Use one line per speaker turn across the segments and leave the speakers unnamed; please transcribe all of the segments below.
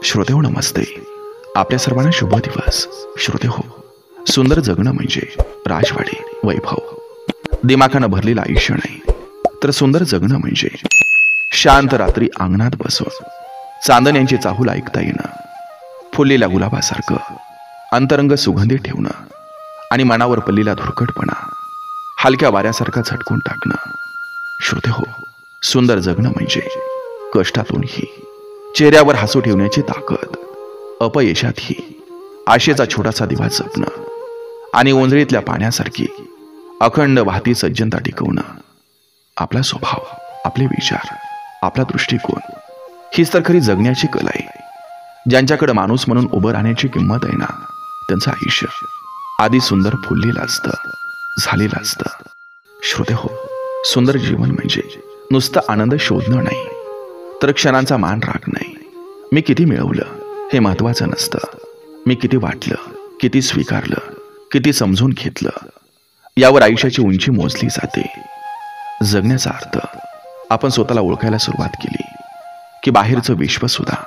श्रोते हो नमस्ते. आपल्या सर्वांना शुभ दिवस. श्रोते हो, सुंदर जगणं म्हणजे राजवाडे, वैभव, दिमाखानं भरलेलं आयुष्य नाही, तर सुंदर जगणं म्हणजे शांत रात्री अंगणात बसून चांदण्यांची चाहूल ऐकता येणं, फुललेल्या गुलाबासारखं अंतरंग सुगंधी ठेवणं आणि मनावर पडलेला धुरकटपणा हलक्या वाऱ्यासारखा झटकून टाकणं. श्रोते हो, सुंदर जगणं म्हणजे कष्टातूनही चेहऱ्यावर हसू ठेवण्याची ताकद, अपयशातही आशेचा छोटासा दिवा जपणं आणि ओंजळीतल्या पाण्यासारखी अखंड वाहती सज्जनता टिकवणं. आपला स्वभाव, आपले विचार, आपला दृष्टिकोन हीच तर खरी जगण्याची कला आहे. ज्यांच्याकडे माणूस म्हणून उभं राहण्याची किंमत आहे ना, त्यांचं आयुष्य आधी सुंदर फुललेलं असतं, झालेलं असतं. श्रोते हो, सुंदर जीवन म्हणजे नुसतं आनंद शोधणं नाही, तर क्षणांचा मान राखणं नाही. मी किती मिळवलं हे महत्वाचं नसतं, मी किती वाटलं, किती स्वीकारलं, किती समजून घेतलं, यावर आयुष्याची उंची मोजली जाते. जगण्याचा अर्थ आपण स्वतःला ओळखायला सुरुवात केली की बाहेरचं विश्व सुद्धा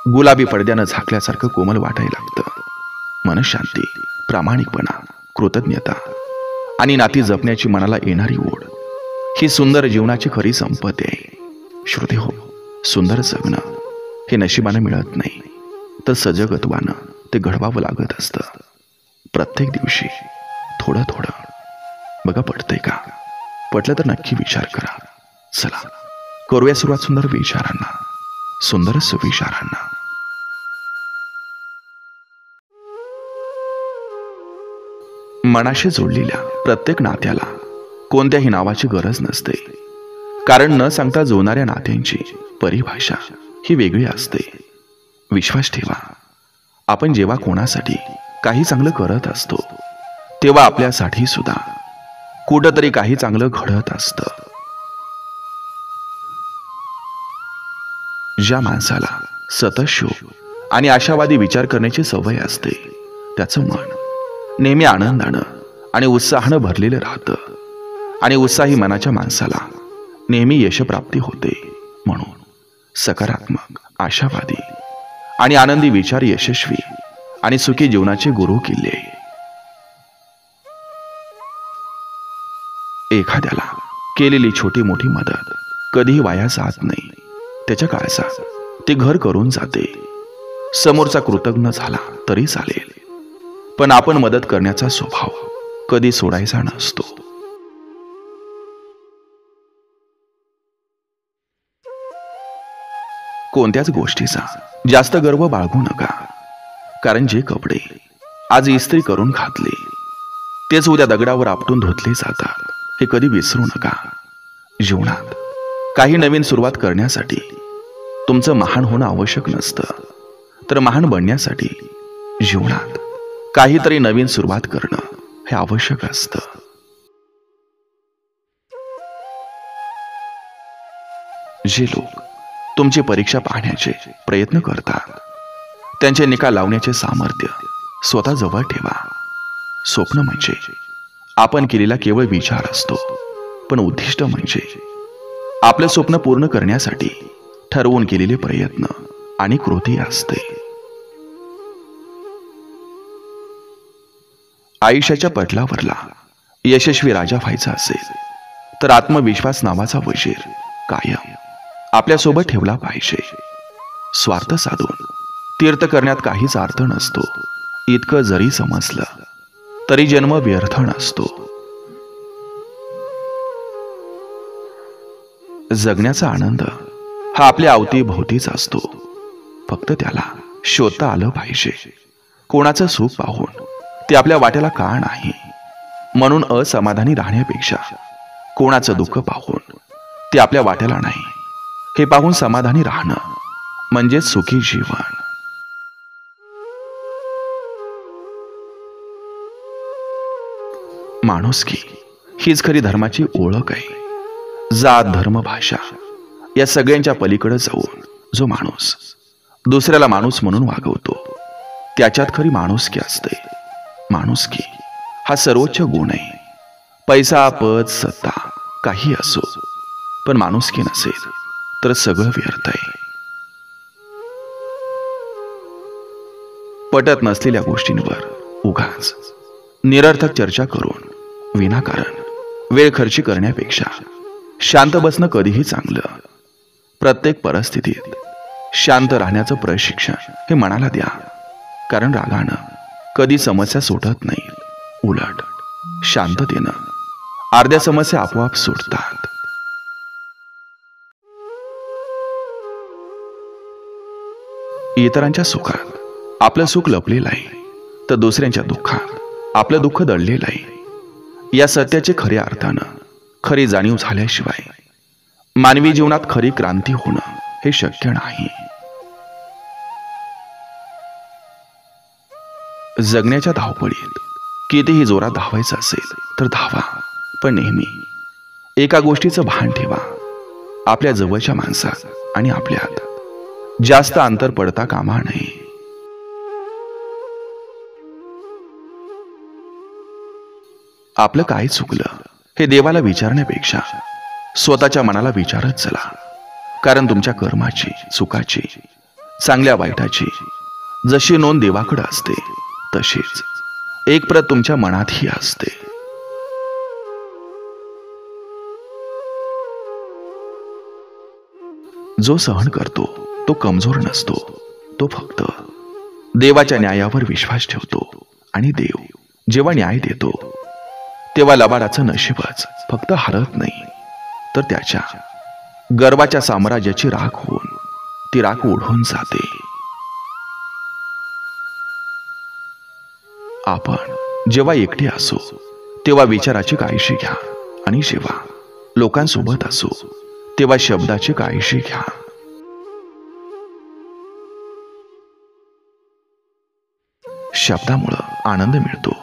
गुलाबी पडद्यानं झाकल्यासारखं कोमल वाटायला लागतं. मनशांती, प्रामाणिकपणा, कृतज्ञता आणि नाती जपण्याची मनाला येणारी ओढ ही सुंदर जीवनाची खरी संपत्ती आहे. श्रोते हो, सुंदर जगणं हे नशिबानं मिळत नाही, तर सजगत्वानं ते घडवावं लागत असतं. प्रत्येक दिवशी थोडं थोडं. बघा, पटतंय का? पटलं तर नक्की विचार करा. चला करूया सुरुवात सुंदर विचारांना, सुंदर सुविचारांना. मनाशी जोडलेल्या प्रत्येक नात्याला कोणत्याही नावाची गरज नसते, कारण न सांगता जुळणाऱ्या नात्यांची परिभाषा ही वेगळी असते. विश्वास ठेवा, आपण जेव्हा कोणासाठी काही चांगलं करत असतो, तेव्हा आपल्यासाठी सुद्धा कुठंतरी काही चांगलं घडत असतं. ज्या माणसाला सतत शोक आणि आशावादी विचार करण्याची सवय असते, त्याचं मन नेहमी आनंदानं आणि उत्साहानं भरलेलं राहतं, आणि उत्साही मनाच्या माणसाला नेहमी यशप्राप्ती होते. म्हणून सकारात्मक, आशावादी आणि आनंदी विचार यशस्वी आणि सुखी जीवनाचे गुरु किल्ले. एखाद्याला केलेली छोटी मोठी मदत कधीही वाया जात नाही. त्याच्या काळजात ते घर करून जाते. समोरचा कृतज्ञ झाला तरी चालेल, पण आपण मदत करण्याचा स्वभाव कधी सोडायचा नसतो. कोणत्याच गोष्टीचा जास्त गर्व बाळगू नका, कारण जे कपडे आज इस्त्री करून घातले तेच उद्या दगडावर आपटून धुतले जातात, हे कधी विसरू नका. जीवनात काही नवीन सुरुवात करण्यासाठी तुमचं महान होणं आवश्यक नसतं, तर महान बनण्यासाठी जीवनात काहीतरी नवीन सुरुवात करणं हे आवश्यक असतं. जे लोक तुमची परीक्षा पाहण्याचे प्रयत्न करतात, त्यांचे निकाल लावण्याचे सामर्थ्य स्वतः जवळ ठेवा. स्वप्न म्हणजे आपण केलेला केवळ विचार असतो, पण उद्दिष्ट म्हणजे आपलं स्वप्न पूर्ण करण्यासाठी ठरवून केलेले प्रयत्न आणि कृती असते. आयुष्याच्या पटलावरला यशस्वी राजा व्हायचा असेल, तर आत्मविश्वास नावाचा वजीर कायम आपल्यासोबत ठेवला पाहिजे. स्वार्थ साधून तीर्थ करण्यात काहीच अर्थ नसतो, इतकं जरी समजलं तरी जन्म व्यर्थ नसतो. जगण्याचा आनंद हा आपल्या अवतीभोवतीच असतो, फक्त त्याला शोधता आलं पाहिजे. कोणाचं सुख पाहून ते आपल्या वाट्याला का नाही, म्हणून असमाधानी राहण्यापेक्षा कोणाचं दुःख पाहून ते आपल्या वाट्याला नाही हे पाहून समाधानी राहणं म्हणजे सुखी जीवन. माणुसकी हीच खरी धर्माची ओळख आहे. जात, धर्म, भाषा या सगळ्यांच्या पलीकडे जाऊन जो माणूस दुसऱ्याला माणूस म्हणून वागवतो, त्याच्यात खरी माणुसकी असते. माणुसकी हा सर्वोच्च गुण आहे. पैसा, पद, सत्ता काही असो, पण माणुसकी नसेल तर सगळं व्यर्थ आहे. पटत नसलेल्या गोष्टींवर उगाच निरर्थक चर्चा करून विनाकारण वेळ खर्ची करण्यापेक्षा शांत बसणं कधीही चांगलं. प्रत्येक परिस्थितीत शांत राहण्याचं प्रशिक्षण हे मनाला द्या, कारण रागानं कधी समस्या सुटत नाही. उलट शांततेनं अर्ध्या समस्या आपोआप सुटतात. इतरांच्या सुखात आपलं सुख लपलेलं आहे, तर दुसऱ्यांच्या दुःखात आपलं दुःख दडलेलं आहे. या सत्याचे खऱ्या अर्थानं खरी जाणीव झाल्याशिवाय मानवी जीवनात खरी क्रांती होणं हे शक्य नाही. जगण्याच्या धावपळीत कितीही जोरात धावायचं असेल तर धावा, पण नेहमी एका गोष्टीचं भान ठेवा. आपल्या जवळच्या माणसात आणि आपल्यात जास्त अंतर पडता कामा नये. आपलं काय चुकलं हे देवाला विचारण्यापेक्षा स्वतःच्या मनाला विचारत चला, कारण तुमच्या कर्माची, चुकाची, चांगल्या वाईटाची जशी नोंद देवाकडे असते, तशीच एक प्रत तुमच्या मनातही असते. जो सहन करतो तो कमजोर नसतो, तो फक्त देवाच्या न्यायावर विश्वास ठेवतो. आणि देव जेव्हा न्याय देतो तेव्हा लबाडाचं नशीबच फक्त हरत नाही, तर त्याच्या गर्वाच्या साम्राज्याची राख होऊन ती राख ओढून जाते. आपण जेव्हा एकटे असो तेव्हा विचाराची काळजी घ्या, आणि जेव्हा लोकांसोबत असो तेव्हा शब्दाची काळजी घ्या. शब्दामुळं आनंद मिळतो,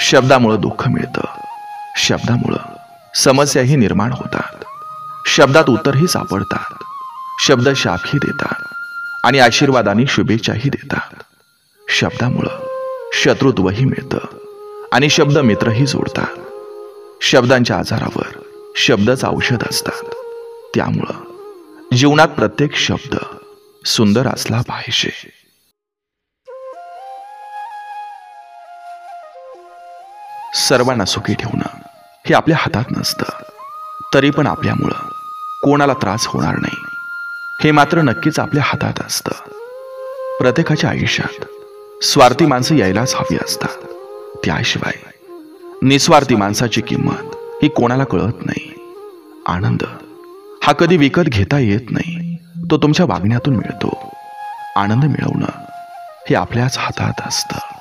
शब्दामुळं दुःख मिळतं, शब्दामुळं समस्याही निर्माण होतात, शब्दात उत्तरही सापडतात. शब्द शापही देतात आणि आशीर्वादाने शुभेच्छाही देतात. शब्दामुळं शत्रुत्वही मिळतं आणि शब्द मित्रही जोडतात. शब्दांच्या आजारावर शब्दच औषध असतात. त्यामुळं जीवनात प्रत्येक शब्द सुंदर असला पाहिजे. सर्वांना सुखी ठेवणं हे आपल्या हातात नसतं, तरी पण आपल्यामुळं कोणाला त्रास होणार नाही हे मात्र नक्कीच आपल्या हातात असतं. प्रत्येकाच्या आयुष्यात स्वार्थी माणसं यायलाच हवी असतात, त्याशिवाय निस्वार्थी माणसाची किंमत ही कोणाला कळत नाही. आनंद हा कधी विकत घेता येत नाही, तो तुमच्या वागण्यातून मिळतो. आनंद मिळवणं हे आपल्याच हातात असतं.